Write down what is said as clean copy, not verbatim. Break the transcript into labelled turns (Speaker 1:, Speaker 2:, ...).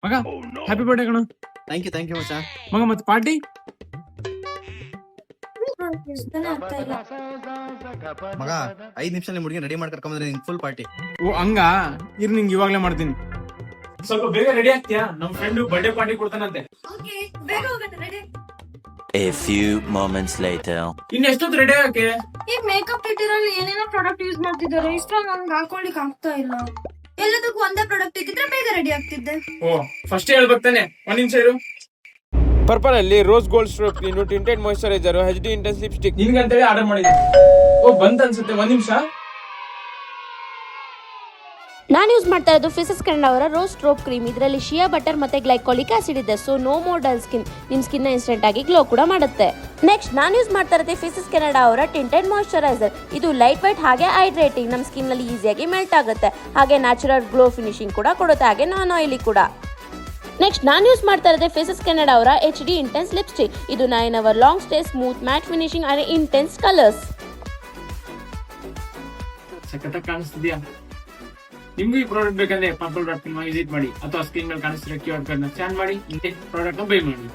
Speaker 1: ಮಗ happy birthday ಕಣ.
Speaker 2: Thank you ಮಚ್ಚ.
Speaker 1: ಮಗ ಮತ್ತೆ ಪಾರ್ಟಿ?
Speaker 2: ಮಗ 5 ನಿಮಿಷ ನಿಮ್ ಹುಡುಗಿ ರೆಡಿ ಮಾಡಿ ಕರ್ಕೊಂಡ್ರೆ ನಿಂಗೆ ಫುಲ್ ಪಾರ್ಟಿ.
Speaker 1: ಓ ಹಂಗ ಇರ್ ನಿಂಗೆ ಇವಾಗ್ಲೇ ಮಾಡ್ತೀನಿ. ಸ್ವಲ್ಪ ಬೇಗ ರೆಡಿ ಆಗ್ತೀಯಾ? ನಮ್ ಫ್ರೆಂಡ್ ಬರ್ಡೇ ಪಾರ್ಟಿ ಕೊಡ್ತಾನಂತೆ.
Speaker 3: A few moments later.
Speaker 1: ಇನ್ ಎಷ್ಟೊತ್ತು ರೆಡಿ ಆಗಕ್ಕೆ?
Speaker 4: ಈ ಮೇಕಪ್ ಇಟ್ಟಿರಲ್ಲಿ ಏನೇನೋ ಪ್ರಾಡಕ್ಟ್ ಯೂಸ್ ಮಾಡ್ತಿದ್ದಾರೆ. ಇಷ್ಟೊಂದು ನನ್ಗೆ ಹಾಕೊಳ್ಳಿಕ್ ಆಗ್ತಾ ಇಲ್ಲ. ಎಲ್ಲದಕ್ಕೂ ಒಂದೇ ಪ್ರಾಡಕ್ಟ್ ಇದ್ದಿದ್ರೆ ಬೇಗ ರೆಡಿ ಆಗ್ತಿದ್ದೆ.
Speaker 1: ಓ ಫಸ್ಟ್ ಹೇಳ್ಬೇಕು ತಾನೆ, ಒಂದ್ ನಿಮಿಷ ಇರು.
Speaker 5: ಪರ್ಪಲ್ ಅಲ್ಲಿ rose gold stroke clean, tinted moisturiser, HD intense lipstick.
Speaker 1: ನಿನ್ಗಂತೇಳಿ ಆರ್ಡರ್ ಮಾಡಿದ್ದೆ. ಓ ಬಂತ ಅನ್ಸುತ್ತೆ, ಒಂದ್ ನಿಮಿಷ.
Speaker 6: ನಾನು ಯೂಸ್ ಮಾಡ್ತಾ ಇರೋದು ಫೇಸಸ್ ಕೆನಡಾ ಅವರ ರೋಸ್ ಸ್ಟ್ರೋಪ್ ಕ್ರೀಮ್. ಇದರಲ್ಲಿ ಶಿಯಾ ಬಟರ್ ಮತ್ತೆ ಗ್ಲೈಕಾಲಿಕ್ ಆಸಿಡ್ ಇದೆ. So no more dull skin. ನಿಮ್ ಸ್ಕಿನ್ ಇನ್ಸ್ಟೆಂಟ್ ಆಗಿ ಗ್ಲೋ ಕೂಡ ಮಾಡುತ್ತೆ. ನೆಕ್ಸ್ಟ್ ನಾನು ಯೂಸ್ ಮಾಡ್ತಾ ಇರೋದು ಫೇಸಸ್ ಕೆನಡಾ ಅವರ ಟಿಂಟೆಡ್ ಮಾಯಿಶ್ಚರೈಸರ್. ಇದು ಲೈಟ್ ವೈಟ್ ಹಾಗೆ ಹೈಡ್ರೇಟಿಂಗ್. ನಮ್ಮ ಸ್ಕಿನ್ ನಲ್ಲಿ ಈಸಿಯಾಗಿ ಮೆಲ್ಟ್ ಆಗುತ್ತೆ. ಹಾಗೆ ನ್ಯಾಚುರಲ್ ಗ್ಲೋ ಫಿನಿಶಿಂಗ್ ಕೂಡ ಕೊಡುತ್ತೆ, ಹಾಗೆ ನಾನ್ ಆಯಿಲಿ ಕೂಡ. ನೆಕ್ಸ್ಟ್ ನಾನು ಯೂಸ್ ಮಾಡ್ತಾ ಇರೋದು ಫೇಸಸ್ ಕೆನಡಾ ಅವರ HD ಇಂಟೆನ್ಸ್ ಲಿಪ್ಸ್ಟಿಕ್. ಇದು 9 hour long stay, smooth mat finishing and intense colours.
Speaker 1: ಸಖತ್ತಾಗಿ ಕಾಣಿಸ್ತಿದ್ಯಾ? ನಿಮ್ಗೂ ಈ ಪ್ರಾಡಕ್ಟ್ ಬೇಕಂದ್ರೆ purple.com ವಿಸಿಟ್ ಮಾಡಿ ಅಥವಾ ಸ್ಕ್ರೀನ್ ಮೇಲೆ ಕಾಣಿಸ್ತಿರೋ QR ಕೋಡ್ ನ ಸ್ಕ್ಯಾನ್ ಮಾಡಿ ಪ್ರಾಡಕ್ಟ್ ನ ಬೈ ಮಾಡಿ.